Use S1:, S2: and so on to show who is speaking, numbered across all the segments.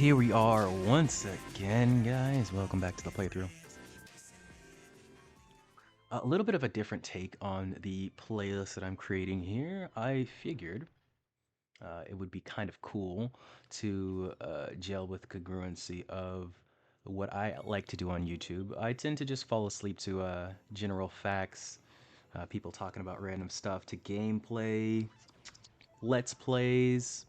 S1: here we are once again, guys. Welcome back to the playthrough. A little bit of a different take on the playlist that I'm creating here. I figured it would be kind of cool to gel with congruency of what I like to do on YouTube. I tend to just fall asleep to general facts, people talking about random stuff, to gameplay, let's plays,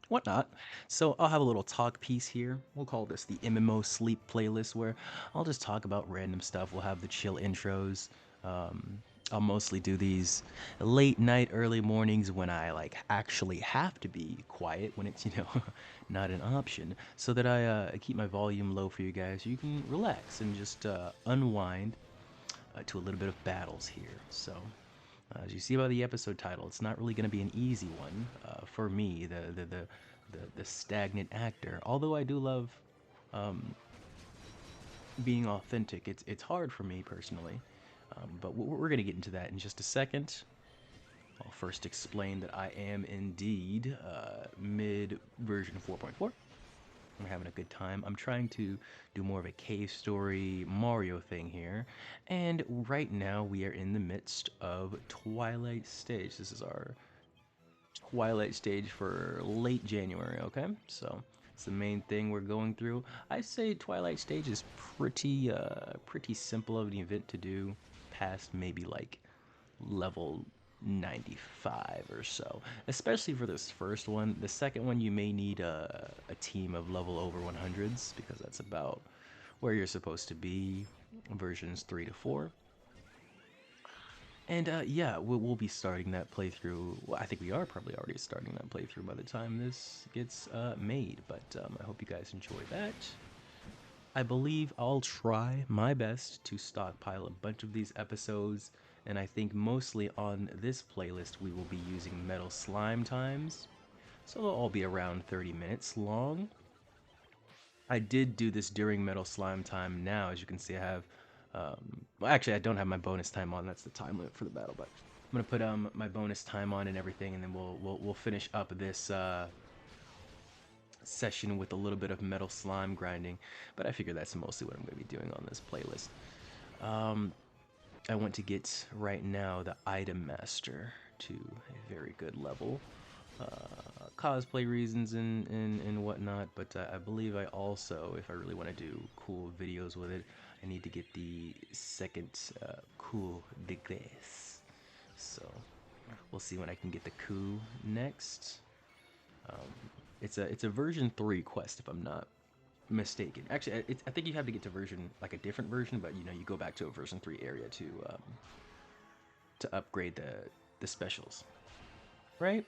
S1: whatnot. So I'll have a little talk piece here. We'll call this the MMO sleep playlist, where I'll just talk about random stuff. We'll have the chill intros. Um, I'll mostly do these late night, early mornings when I like actually have to be quiet, when it's not an option, so that I keep my volume low for you guys, so you can relax and just unwind to a little bit of battles here. So as you see by the episode title, it's not really going to be an easy one for me, the stagnant actor. Although I do love being authentic, it's hard for me personally. But we're going to get into that in just a second. I'll first explain that I am indeed mid version 4.4. I'm having a good time. I'm trying to do more of a cave story Mario thing here. And right now we are in the midst of Twilight Stage. This is our Twilight Stage for late January, okay? So it's the main thing we're going through. I say Twilight Stage is pretty simple of an event to do, past maybe like level 95 or so, especially for this first one. The second one, you may need a team of level over 100s, because that's about where you're supposed to be, versions 3 to 4. And yeah, we'll be starting that playthrough. Well, I think we are probably already starting that playthrough by the time this gets made, but I hope you guys enjoy that. I believe I'll try my best to stockpile a bunch of these episodes, and I think mostly on this playlist we will be using Metal Slime times, so they'll all be around 30 minutes long. I did do this during Metal Slime time. Now, as you can see, I have, well, actually, I don't have my bonus time on. That's the time limit for the battle, but I'm gonna put my bonus time on and everything, and then we'll finish up this session with a little bit of Metal Slime grinding. But I figure that's mostly what I'm gonna be doing on this playlist. I want to get right now the Item Master to a very good level. Cosplay reasons and whatnot, but I believe I also, if I really want to do cool videos with it, I need to get the second coup de grace. So we'll see when I can get the coup next. It's a version 3 quest, if I'm not mistaken. Actually, I think you have to get to version, like a different version, but you go back to a version 3 area to upgrade the specials, right?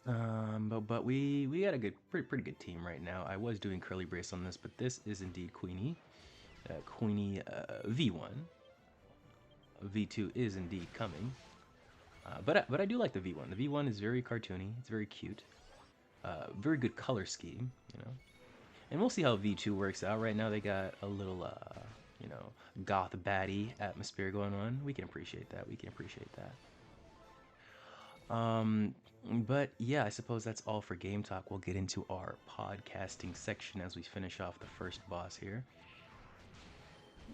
S1: But we got a pretty good team right now. I was doing curly brace on this, but this is indeed Queenie V1. V2 is indeed coming. But I do like the V1. The V1 is very cartoony. It's very cute. Very good color scheme, And we'll see how V2 works out. Right now they got a little goth baddie atmosphere going on. We can appreciate that. We can appreciate that. But yeah, I suppose that's all for game talk. We'll get into our podcasting section as we finish off the first boss here.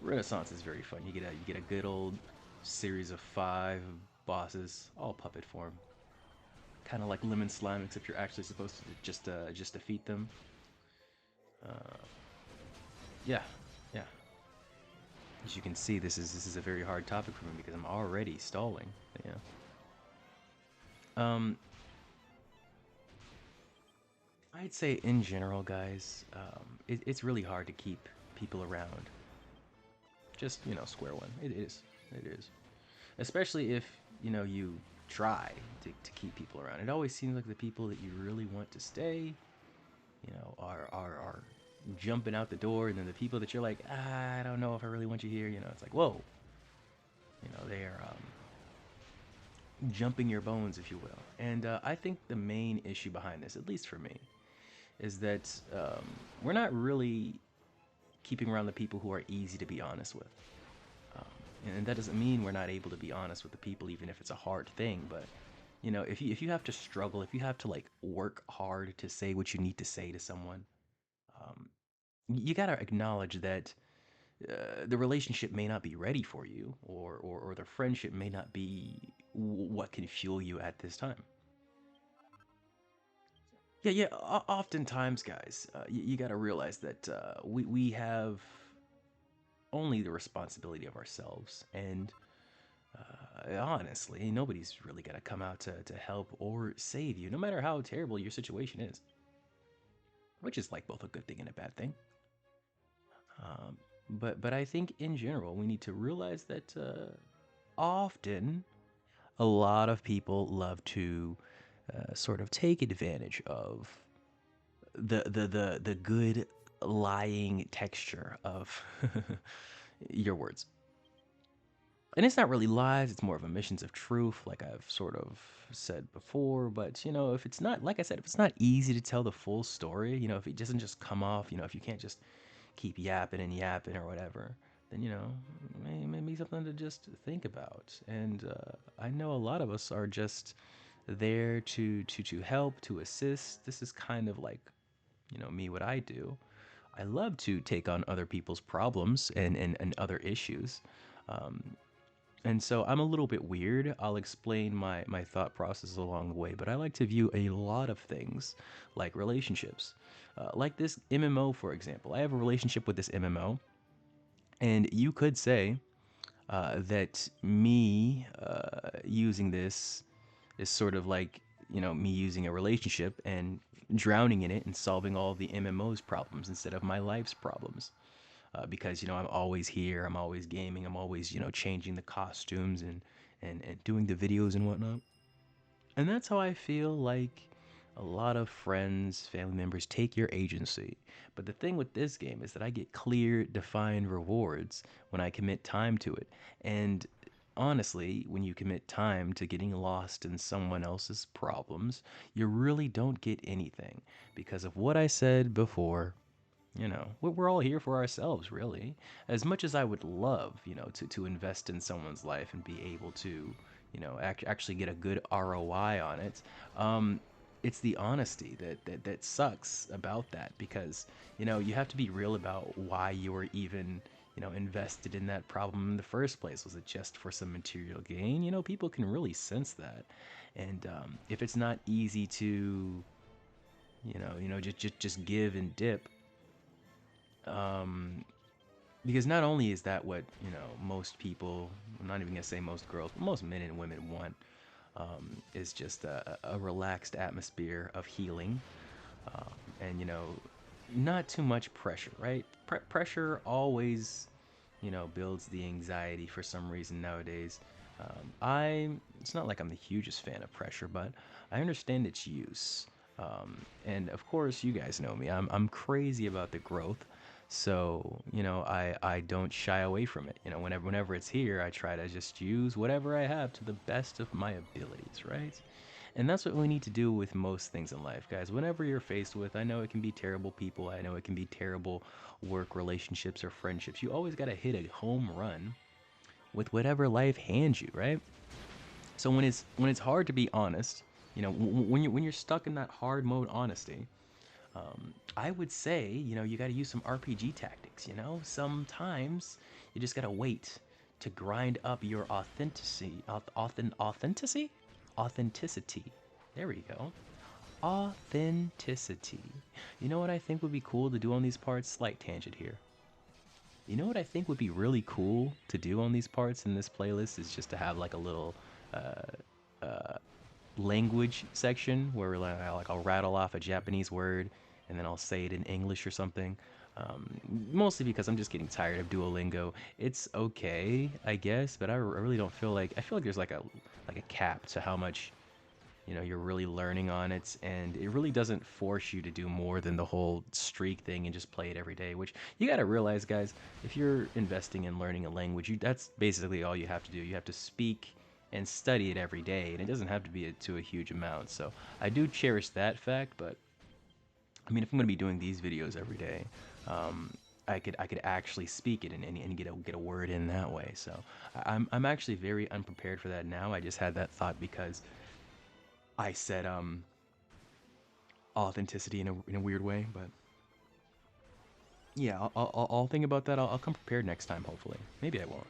S1: Renaissance is very fun. You get a good old series of 5 bosses, all puppet form. Kind of like Lemon Slime, except you're actually supposed to just defeat them. Yeah, yeah. As you can see, this is a very hard topic for me because I'm already stalling. Yeah. I'd say in general, guys, it's really hard to keep people around. Just, square one. It is. It is. Especially if, you try to keep people around. It always seems like the people that you really want to stay, are jumping out the door, and then the people that you're like, I don't know if I really want you here, it's like, whoa. They are jumping your bones, if you will. And I think the main issue behind this, at least for me, is that we're not really keeping around the people who are easy to be honest with. And that doesn't mean we're not able to be honest with the people, even if it's a hard thing, but if you have to struggle, if you have to like work hard to say what you need to say to someone, um, you got to acknowledge that the relationship may not be ready for you, or the friendship may not be what can fuel you at this time. Yeah, yeah. Oftentimes, guys, you got to realize that we have only the responsibility of ourselves, and honestly, nobody's really gonna come out to help or save you, no matter how terrible your situation is, which is like both a good thing and a bad thing. Um, but I think in general, we need to realize that often a lot of people love to sort of take advantage of the good lying texture of your words. And it's not really lies, it's more of omissions of truth, like I've sort of said before. But if it's not, like I said, if it's not easy to tell the full story, if it doesn't just come off, if you can't just keep yapping and yapping or whatever, then maybe something to just think about. And I know a lot of us are just there to help, to assist. This is kind of like me, what I do. I love to take on other people's problems and other issues. Um, and so I'm a little bit weird. I'll explain my thought process along the way, but I like to view a lot of things like relationships. Like this MMO, for example. I have a relationship with this MMO, and you could say that me using this is sort of like, me using a relationship and drowning in it and solving all of the MMO's problems instead of my life's problems. Because I'm always here, I'm always gaming, I'm always changing the costumes and doing the videos and whatnot. And that's how I feel like a lot of friends, family members take your agency. But the thing with this game is that I get clear, defined rewards when I commit time to it. And honestly, when you commit time to getting lost in someone else's problems, you really don't get anything because of what I said before. We're all here for ourselves, really. As much as I would love, to invest in someone's life and be able to, actually get a good ROI on it, um, it's the honesty that sucks about that because, you have to be real about why you were even, invested in that problem in the first place. Was it just for some material gain? People can really sense that. And if it's not easy to, just give and dip, um, because not only is that what most people, I'm not even gonna say most girls, but most men and women want, is just a relaxed atmosphere of healing, um, and not too much pressure, right? Pressure always builds the anxiety for some reason nowadays. I It's not like I'm the hugest fan of pressure, but I understand its use. And of course, you guys know me. I'm crazy about the growth, so I don't shy away from it. Whenever it's here, I try to just use whatever I have to the best of my abilities, right? And that's what we need to do with most things in life, guys. Whenever you're faced with, I know it can be terrible people, I know it can be terrible work relationships or friendships. You always got to hit a home run with whatever life hands you, right? So when it's hard to be honest, when you're stuck in that hard mode honesty, I would say you got to use some RPG tactics. Sometimes you just got to wait to grind up your authenticity. There we go. Authenticity. You know what I think would be cool to do on these parts? Slight tangent here. You know what I think would be really cool to do on these parts in this playlist is just to have like a little uh, language section where like I'll rattle off a Japanese word and then I'll say it in English or something. Mostly because I'm just getting tired of Duolingo. It's okay, I guess, but I really don't feel like, I feel like there's like a cap to how much you're really learning on it, and it really doesn't force you to do more than the whole streak thing and just play it every day. Which you got to realize, guys, if you're investing in learning a language, that's basically all you have to do. You have to speak and study it every day, and it doesn't have to be to a huge amount. So I do cherish that fact, but I mean, if I'm going to be doing these videos every day, um, I could actually speak it and get a word in that way. So I'm actually very unprepared for that now. I just had that thought because I said authenticity in a weird way, but yeah, I'll think about that. I'll come prepared next time, hopefully. Maybe I won't.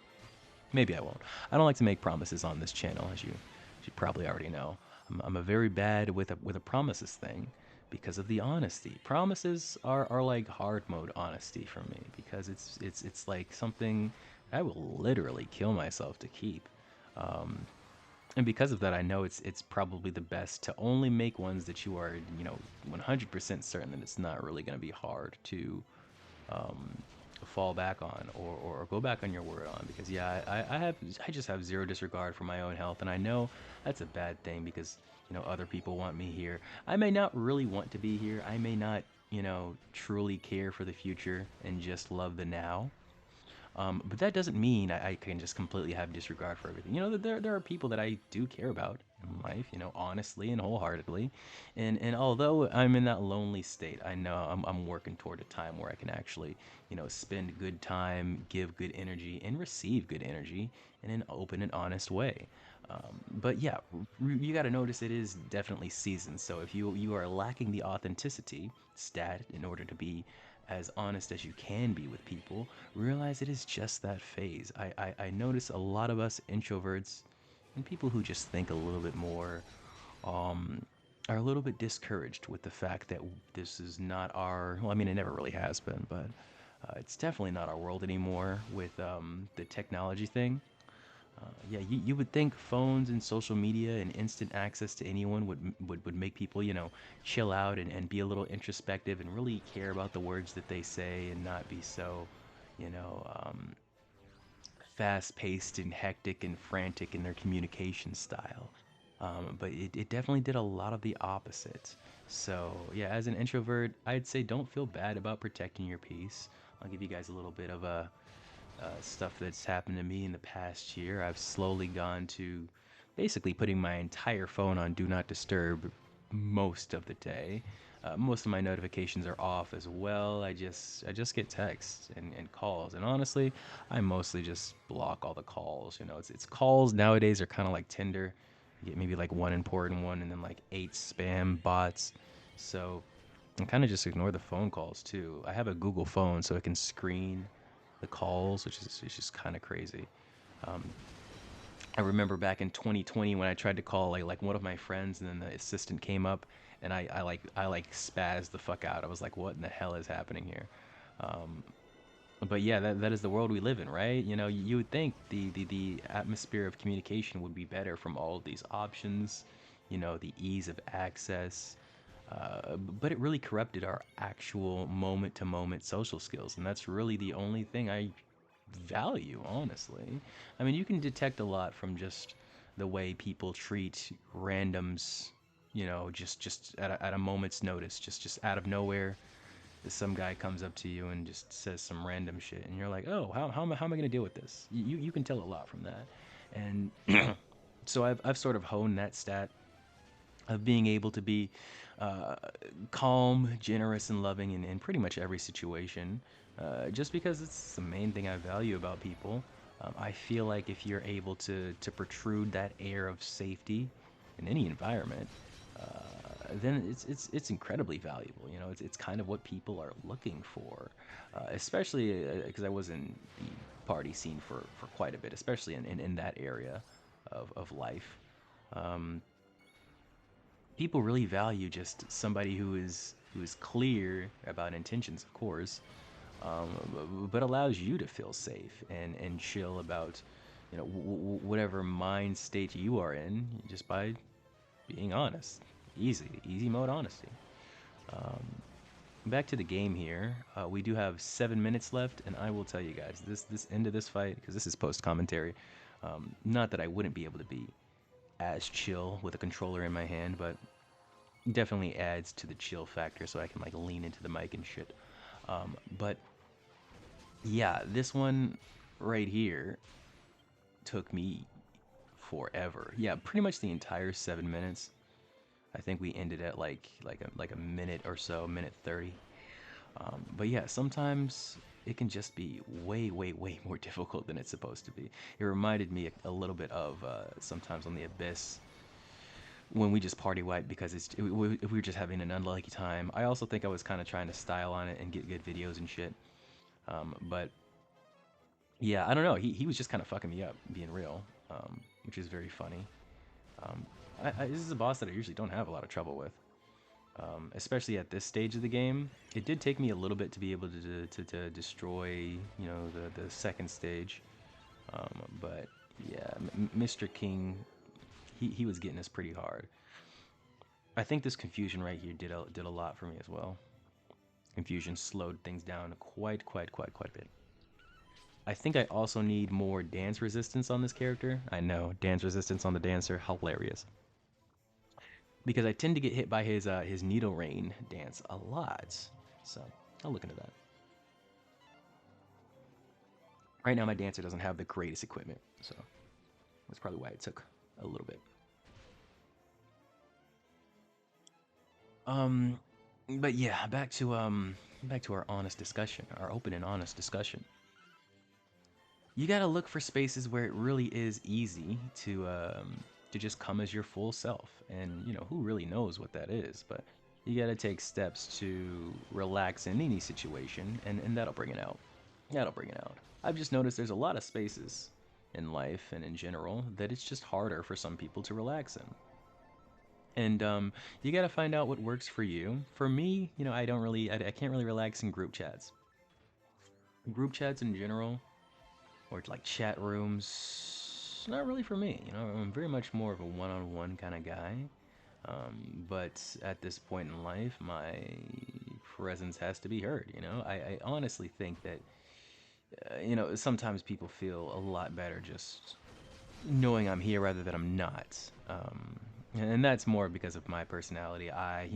S1: Maybe I won't. I don't like to make promises on this channel, as you probably already know. I'm a very bad with a promises thing because of the honesty. Promises are like hard mode honesty for me because it's like something I will literally kill myself to keep. And because of that, I know it's probably the best to only make ones that you are 100% certain that it's not really going to be hard to fall back on or go back on your word on, because yeah, I just have zero disregard for my own health, and I know that's a bad thing because other people want me here. I may not really want to be here. I may not truly care for the future and just love the now. But that doesn't mean I can just completely have disregard for everything. There are people that I do care about in life, honestly and wholeheartedly. And although I'm in that lonely state, I know I'm working toward a time where I can actually, spend good time, give good energy, and receive good energy in an open and honest way. But yeah, you got to notice it is definitely seasons. So if you are lacking the authenticity stat in order to be as honest as you can be with people, realize it is just that phase. I notice a lot of us introverts and people who just think a little bit more um, are a little bit discouraged with the fact that this is not our, well, I mean, it never really has been, but it's definitely not our world anymore with the technology thing. Yeah, you would think phones and social media and instant access to anyone would make people, chill out and be a little introspective and really care about the words that they say and not be so, you know, um, fast paced and hectic and frantic in their communication style. But it definitely did a lot of the opposite. So, yeah, as an introvert, I'd say don't feel bad about protecting your peace. I'll give you guys a little bit of a stuff that's happened to me in the past year. I've slowly gone to basically putting my entire phone on do not disturb most of the day. Most of my notifications are off as well. I just get texts and calls, and honestly, I mostly just block all the calls. It's calls nowadays are kind of like Tinder. You get maybe like one important one, and then like eight spam bots. So I kind of just ignore the phone calls too. I have a Google phone, so it can screen the calls, which is just kind of crazy. Um, I remember back in 2020 when I tried to call like one of my friends, and then the assistant came up, and I spazzed the fuck out. I was like, what in the hell is happening here? Um, but yeah, that is the world we live in, right? You would think the atmosphere of communication would be better from all of these options, the ease of access, but it really corrupted our actual moment to moment social skills. And that's really the only thing I value, honestly. I mean, you can detect a lot from just the way people treat randoms, just at a moment's notice, just out of nowhere. Some guy comes up to you and just says some random shit, and you're like, oh, how am I going to deal with this? You can tell a lot from that. And so I've sort of honed that stat of being able to be uh, calm, generous, and loving in pretty much every situation, just because it's the main thing I value about people. I feel like if you're able to protrude that air of safety in any environment, then it's incredibly valuable. It's kind of what people are looking for, especially because I was in the party scene for quite a bit, especially in that area of life. Um, People really value just somebody who is clear about intentions, of course, but allows you to feel safe and chill about whatever mind state you are in just by being honest. Easy mode honesty. Um, Back to the game here. We do have 7 minutes left, and I will tell you guys this end of this fight, because this is post commentary. Not that I wouldn't be able to be as chill with a controller in my hand, but definitely adds to the chill factor so I can like lean into the mic and shit. But yeah, this one right here took me forever. Yeah, pretty much the entire 7 minutes. I think we ended at like a minute or so, minute 30. But yeah, sometimes it can just be way more difficult than it's supposed to be. It reminded me a little bit of sometimes on the Abyss when we just party wipe because we were just having an unlucky time. I also think I was kind of trying to style on it and get good videos and shit. But yeah, I don't know. He was just kind of fucking me up, being real, which is very funny. Um, this is a boss that I usually don't have a lot of trouble with, especially at this stage of the game. It did take me a little bit to be able to destroy, the second stage. But yeah, Mr. King, he was getting us pretty hard. I think this confusion right here did a lot for me as well. Confusion slowed things down quite a bit. I think I also need more dance resistance on this character. I know, dance resistance on the dancer, hilarious. Because I tend to get hit by his needle rain dance a lot. So I'll look into that. Right now my dancer doesn't have the greatest equipment, so that's probably why it took a little bit. Um but yeah, back to our honest discussion, our open and honest discussion. You gotta look for spaces where it really is easy to just come as your full self, and who really knows what that is, but you gotta take steps to relax in any situation, and that'll bring it out. That'll bring it out. I've just noticed there's a lot of spaces in life and in general that it's just harder for some people to relax in. And you got to find out what works for you. For me, I don't really, I can't really relax in group chats. Group chats in general, or like chat rooms, not really for me. I'm very much more of a one-on-one kind of guy. But at this point in life, my presence has to be heard. I honestly think that sometimes people feel a lot better just knowing I'm here rather than I'm not. And that's more because of my personality. I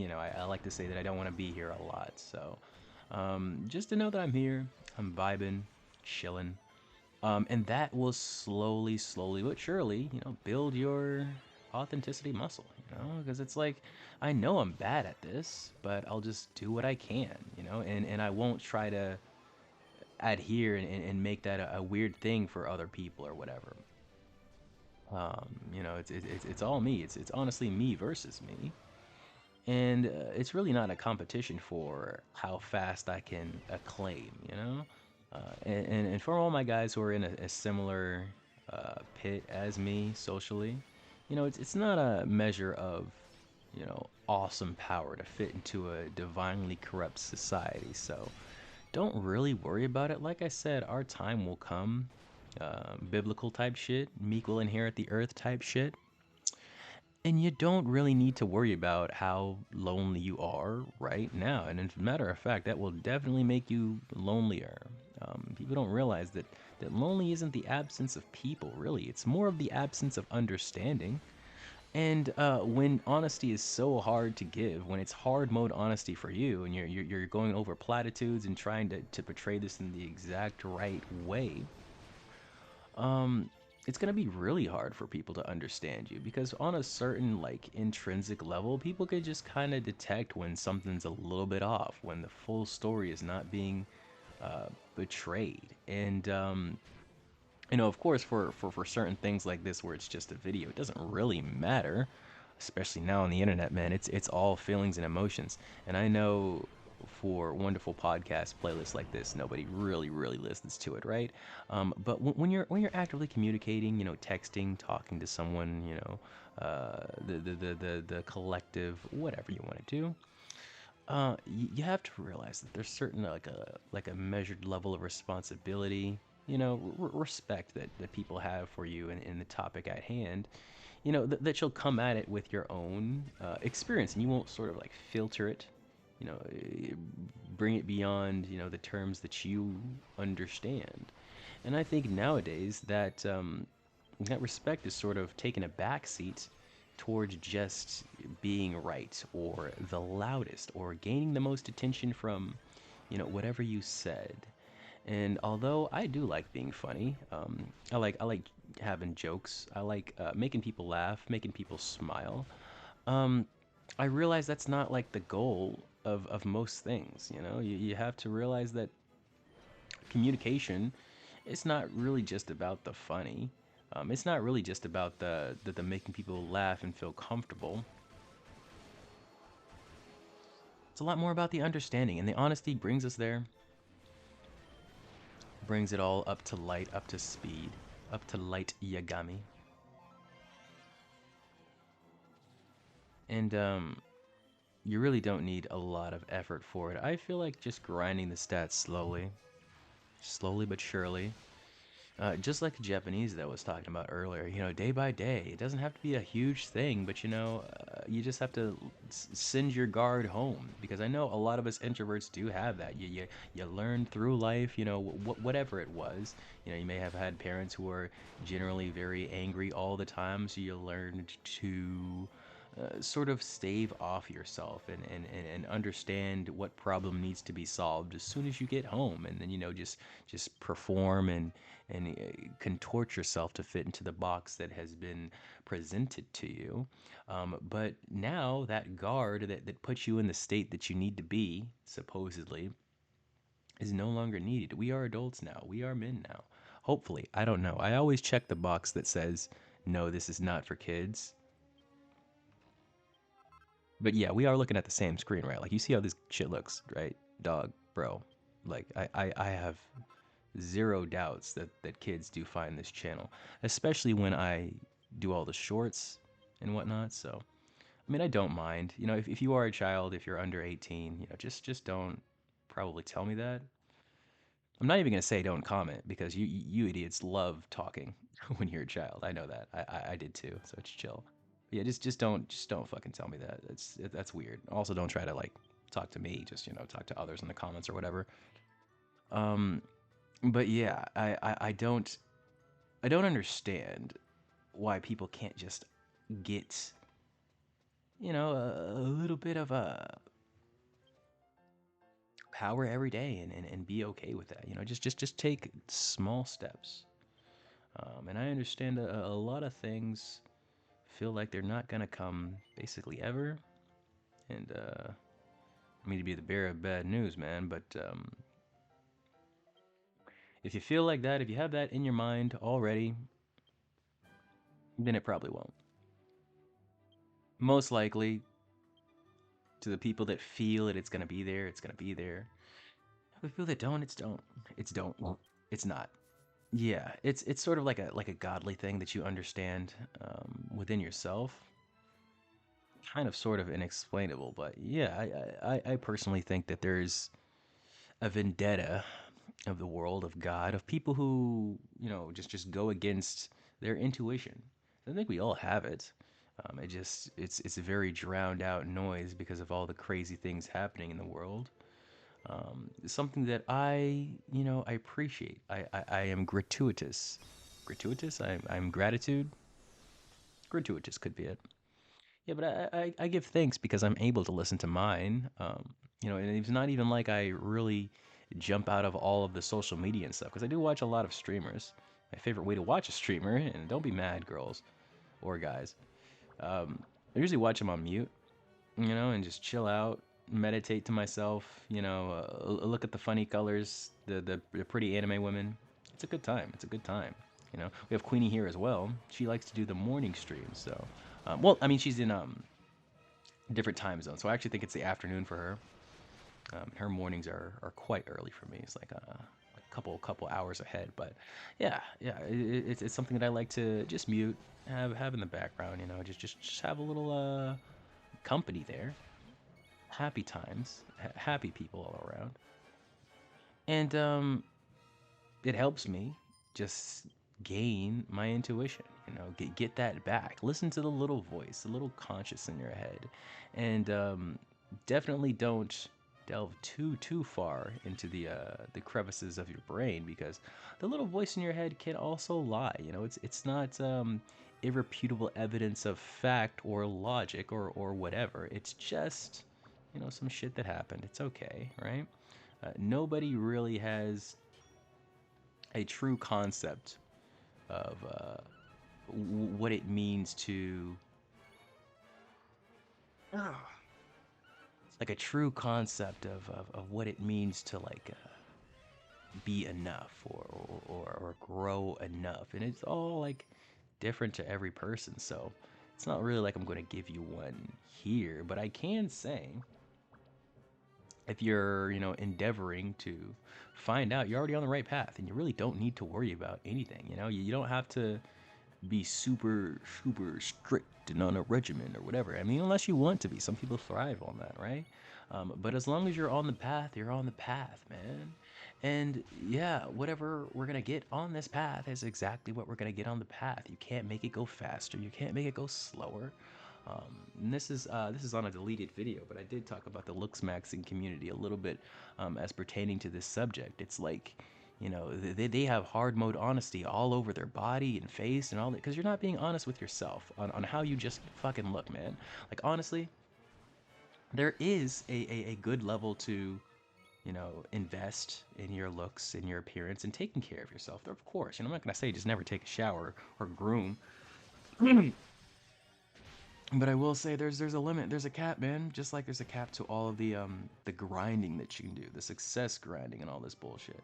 S1: like to say that I don't want to be here a lot. So just to know that I'm here, I'm vibing, chilling, and that will slowly but surely, build your authenticity muscle. Because it's like I know I'm bad at this, but I'll just do what I can. And I won't try to adhere and make that a weird thing for other people or whatever. It's all me. It's honestly me versus me, and it's really not a competition for how fast I can acclaim. And for all my guys who are in a similar pit as me socially, it's not a measure of awesome power to fit into a divinely corrupt society. So don't really worry about it. Like I said, our time will come. Biblical type shit, meek will inherit the earth type shit. And you don't really need to worry about how lonely you are right now. And as a matter of fact, that will definitely make you lonelier. People don't realize that lonely isn't the absence of people, really. It's more of the absence of understanding. And when honesty is so hard to give, when it's hard mode honesty for you, and you're going over platitudes and trying to portray this in the exact right way, um, it's gonna be really hard for people to understand you because on a certain like intrinsic level, people could just kind of detect when something's a little bit off, when the full story is not being betrayed. And of course, for certain things like this where it's just a video, it doesn't really matter. Especially now on the internet, man, it's all feelings and emotions. And I know for wonderful podcast playlists like this, nobody really listens to it, right? But when you're actively communicating, texting, talking to someone, the collective, whatever you want to do, you have to realize that there's certain like a measured level of responsibility, respect that people have for you in the topic at hand, that you'll come at it with your own experience, and you won't sort of like filter it, bring it beyond the terms that you understand. And I think nowadays that respect is sort of taken a backseat towards just being right or the loudest or gaining the most attention from whatever you said. And although I do like being funny, I like having jokes. I like making people laugh, making people smile. Um, I realize that's not like the goal of most things. You have to realize that communication is not really just about the funny. It's not really just about the making people laugh and feel comfortable. It's a lot more about the understanding, and the honesty brings us there. Brings it all up to light, up to speed, up to light Yagami. And you really don't need a lot of effort for it. I feel like just grinding the stats slowly, slowly but surely. Just like the Japanese that I was talking about earlier, day by day. It doesn't have to be a huge thing, but you just have to send your guard home. Because I know a lot of us introverts do have that. You learn through life, whatever it was. You may have had parents who are generally very angry all the time, so you learned to sort of stave off yourself and understand what problem needs to be solved as soon as you get home, and then just perform and contort yourself to fit into the box that has been presented to you. But now that guard that puts you in the state that you need to be, supposedly, is no longer needed. We are adults now. We are men now. Hopefully. I don't know. I always check the box that says, no, this is not for kids. But yeah, we are looking at the same screen, right? Like, you see how this shit looks, right? Dog, bro. Like, I have zero doubts that kids do find this channel, especially when I do all the shorts and whatnot. So, I mean, I don't mind. If you are a child, if you're under 18, just don't probably tell me that. I'm not even gonna say don't comment because you idiots love talking when you're a child. I know that. I did too. So it's chill. Yeah, just don't fucking tell me that. That's weird. Also, don't try to like talk to me. Just talk to others in the comments or whatever. Um, but yeah, I don't understand why people can't just get a little bit of a power every day and be okay with that. Just take small steps. And I understand a lot of things feel like they're not gonna come basically ever. And I mean to be the bearer of bad news, man, but if you feel like that, if you have that in your mind already, then it probably won't. Most likely, to the people that feel it's gonna be there, it's gonna be there. The people that don't, it's don't. It's don't. It's not. Yeah, it's sort of like a godly thing that you understand within yourself. Kind of, sort of inexplainable, but yeah, I personally think that there's a vendetta of the world of God, of people who just go against their intuition. I think we all have it. It's a very drowned out noise because of all the crazy things happening in the world. It's something that I appreciate. I am gratuitous. Gratuitous? I'm gratitude. Gratuitous could be it. Yeah, but I give thanks because I'm able to listen to mine. And it's not even like I really jump out of all of the social media and stuff because I do watch a lot of streamers. My favorite way to watch a streamer, and don't be mad, girls or guys. I usually watch them on mute, and just chill out, meditate to myself. Look at the funny colors, the pretty anime women. It's a good time. It's a good time. We have Queenie here as well. She likes to do the morning streams, so. Well, I mean, she's in different time zones, so I actually think it's the afternoon for her. Her mornings are quite early for me. It's like a couple hours ahead. But yeah, it's something that I like to just mute, have in the background. Just have a little company there. Happy times, happy people all around, and it helps me just gain my intuition. Get that back. Listen to the little voice, the little conscious in your head, and definitely don't delve too far into the crevices of your brain, because the little voice in your head can also lie. It's not irrefutable evidence of fact or logic or whatever. It's just some shit that happened. It's okay, right? Nobody really has a true concept of what it means to like a true concept of what it means to like be enough or grow enough. And it's all like different to every person. So it's not really like I'm going to give you one here, but I can say if you're, endeavoring to find out, you're already on the right path and you really don't need to worry about anything. You don't have to be super, super strict and on a regimen or whatever. I mean, unless you want to be. Some people thrive on that, right? But as long as you're on the path, you're on the path, man. And yeah, whatever we're gonna get on this path is exactly what we're gonna get on the path. You can't make it go faster. You can't make it go slower. And this is on a deleted video, but I did talk about the looks maxing community a little bit as pertaining to this subject. It's like, they have hard mode honesty all over their body and face and all that because you're not being honest with yourself on how you just fucking look, man. Like, honestly, there is a good level to, invest in your looks, in your appearance, and taking care of yourself. Of course, I'm not gonna say just never take a shower or groom, but I will say there's a limit, there's a cap, man. Just like there's a cap to all of the grinding that you can do, the success grinding and all this bullshit.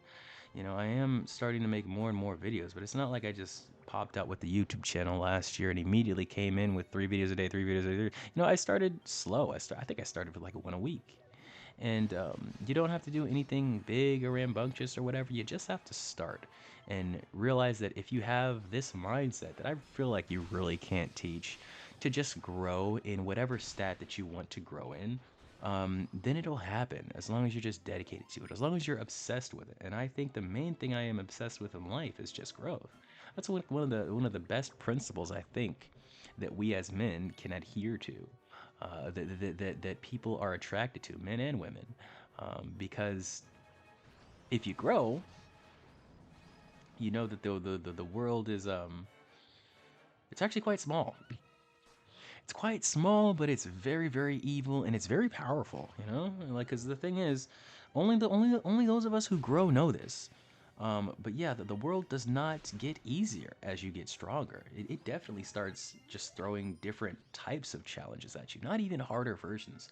S1: I am starting to make more and more videos, but it's not like I just popped out with the YouTube channel last year and immediately came in with 3 videos a day, 3 videos a day. I started slow. I think I started with like one a week. And you don't have to do anything big or rambunctious or whatever. You just have to start and realize that if you have this mindset that I feel like you really can't teach, to just grow in whatever stat that you want to grow in, then it'll happen as long as you're just dedicated to it, as long as you're obsessed with it. And I think the main thing I am obsessed with in life is just growth. That's one of the best principles I think that we as men can adhere to, that people are attracted to, men and women, because if you grow, you know that the world is it's actually quite small. It's quite small, but it's very, very evil and it's very powerful. Like, because the thing is, only those of us who grow know this. But yeah, the world does not get easier as you get stronger. It definitely starts just throwing different types of challenges at you, not even harder versions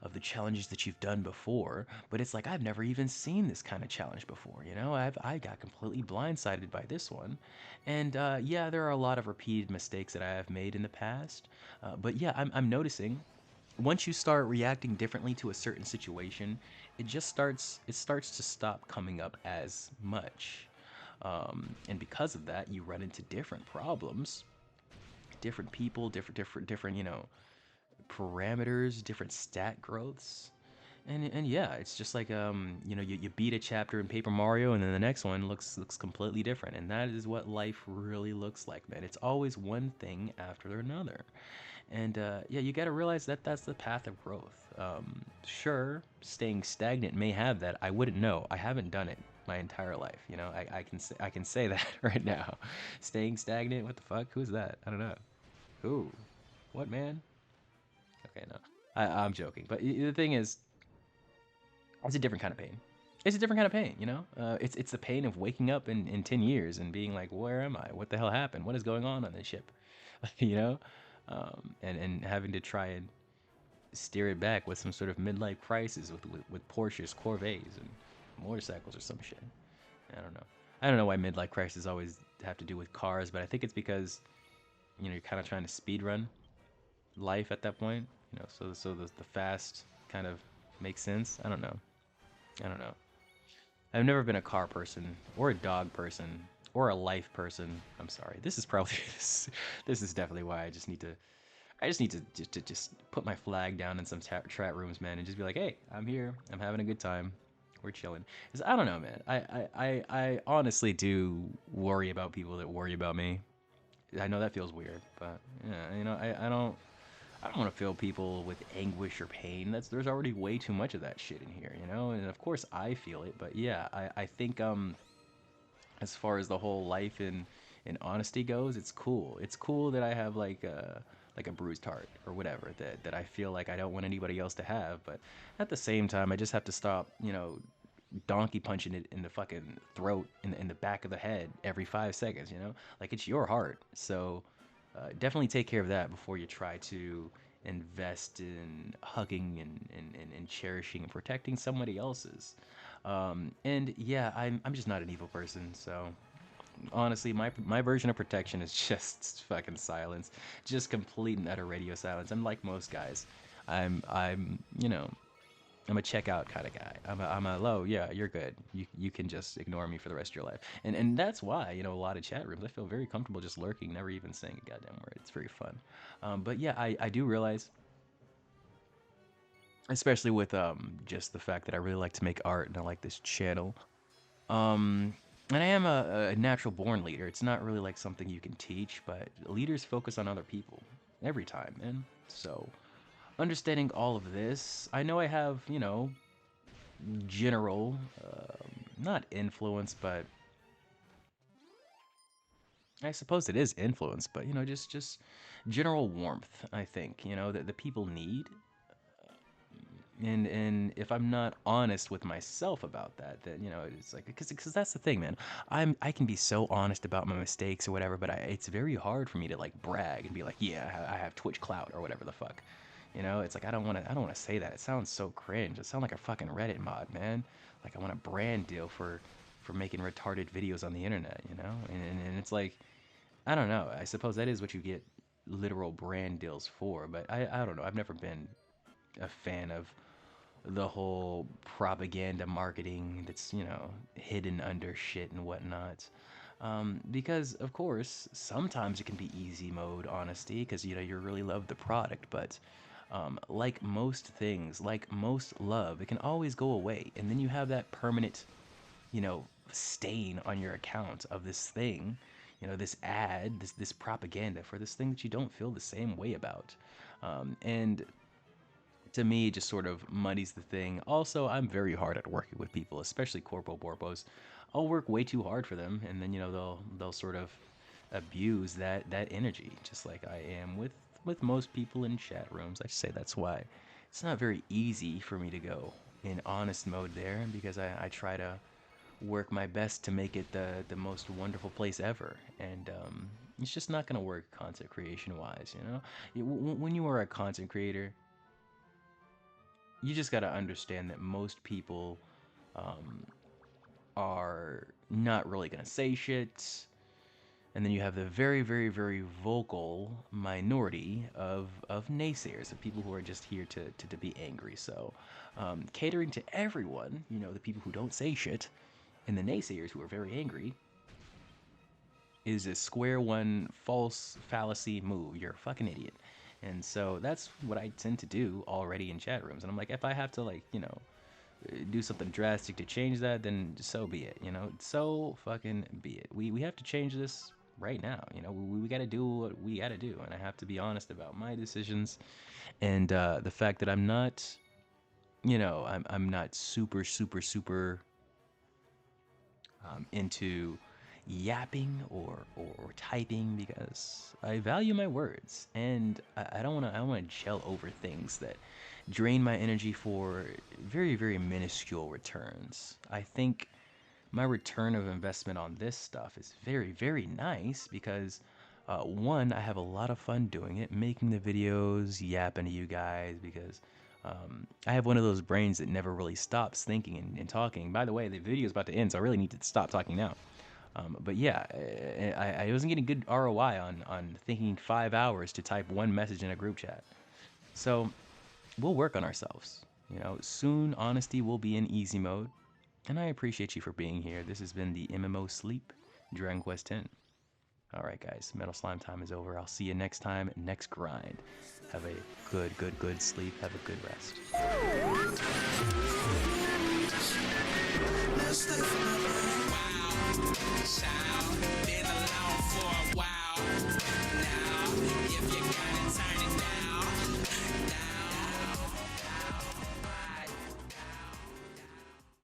S1: of the challenges that you've done before, but it's like I've never even seen this kind of challenge before. I got completely blindsided by this one, and yeah, there are a lot of repeated mistakes that I have made in the past, but yeah, I'm noticing once you start reacting differently to a certain situation, it starts to stop coming up as much. And because of that, you run into different problems, different people, different parameters, different stat growths. And yeah, it's just like you beat a chapter in Paper Mario and then the next one looks completely different. And that is what life really looks like, man. It's always one thing after another. And yeah, you got to realize that that's the path of growth. Sure, staying stagnant may have that. I wouldn't know. I haven't done it my entire life. I can say that right now. Staying stagnant. What the fuck? Who's that? I don't know. Who? What, man? Okay, no. I'm joking. But the thing is, it's a different kind of pain. It's a different kind of pain, it's the pain of waking up in 10 years and being like, where am I? What the hell happened? What is going on this ship? you know? And having to try and steer it back with some sort of midlife crisis with Porsches, Corvettes, and motorcycles or some shit. I don't know. I don't know why midlife crises always have to do with cars, but I think it's because, you're kind of trying to speed run life at that point. So the fast kind of makes sense. I don't know. I don't know. I've never been a car person or a dog person or a life person. I'm sorry. This is probably this is definitely why I just need to just put my flag down in some chat rooms, man, and just be like, hey, I'm here. I'm having a good time. We're chilling. 'Cause I don't know, man. I honestly do worry about people that worry about me. I know that feels weird, but yeah, I don't want to feel people with anguish or pain. There's already way too much of that shit in here, And of course I feel it, but yeah, I think as far as the whole life in honesty goes, it's cool. It's cool that I have like a bruised heart or whatever that I feel like I don't want anybody else to have, but at the same time I just have to stop, donkey punching it in the fucking throat in the back of the head every 5 seconds, Like, it's your heart. So definitely take care of that before you try to invest in hugging and cherishing and protecting somebody else's. And yeah, I'm just not an evil person, so honestly, my version of protection is just fucking silence, just complete and utter radio silence. I'm like most guys. I'm I'm a checkout kind of guy. I'm a low. Yeah, you're good. You can just ignore me for the rest of your life. And that's why a lot of chat rooms I feel very comfortable just lurking, never even saying a goddamn word. It's very fun. But yeah, I do realize, especially with just the fact that I really like to make art and I like this channel. Um, and I am a natural born leader. It's not really like something you can teach, but leaders focus on other people every time, man. So understanding all of this, I know I have, general, not influence, but I suppose it is influence, but just general warmth. I think that the people need, and if I'm not honest with myself about that, then it's like because that's the thing, man. I can be so honest about my mistakes or whatever, but it's very hard for me to like brag and be like, yeah, I have Twitch clout or whatever the fuck. It's like I don't want to say that. It sounds so cringe. It sounds like a fucking Reddit mod, man. Like I want a brand deal for making retarded videos on the internet, and it's like I don't know. I suppose that is what you get literal brand deals for, but I don't know. I've never been a fan of the whole propaganda marketing that's hidden under shit and whatnot. Because of course sometimes it can be easy mode honesty because you really love the product, but like most things, like most love, it can always go away, and then you have that permanent stain on your account of this thing, this ad, this propaganda for this thing that you don't feel the same way about. And to me, it just sort of muddies the thing. Also, I'm very hard at working with people, especially corpo borpos. I'll work way too hard for them, and then they'll sort of abuse that energy, just like I am with most people in chat rooms. I say that's why it's not very easy for me to go in honest mode there because I try to work my best to make it the most wonderful place ever, and it's just not gonna work content creation wise. When you are a content creator, you just got to understand that most people um, are not really going to say shit. And then you have the very, very, very vocal minority of naysayers, of people who are just here to be angry. So, catering to everyone, the people who don't say shit, and the naysayers who are very angry, is a square one false fallacy move. You're a fucking idiot. And so that's what I tend to do already in chat rooms. And I'm like, if I have to, like, do something drastic to change that, then so be it. So fucking be it. We have to change this right now. We got to do what we got to do. And I have to be honest about my decisions and the fact that I'm not, I'm not super, super, super into yapping or typing because I value my words and I don't want to gel over things that drain my energy for very very minuscule returns. I think my return of investment on this stuff is very very nice because one, I have a lot of fun doing it, making the videos, yapping to you guys because I have one of those brains that never really stops thinking and talking. By the way, the video is about to end, so I really need to stop talking now. But yeah, I wasn't getting good ROI on thinking 5 hours to type one message in a group chat. So we'll work on ourselves. Soon honesty will be in easy mode. And I appreciate you for being here. This has been the MMO Sleep Dragon Quest X. Alright guys, Metal Slime time is over. I'll see you next time, next grind. Have a good sleep. Have a good rest.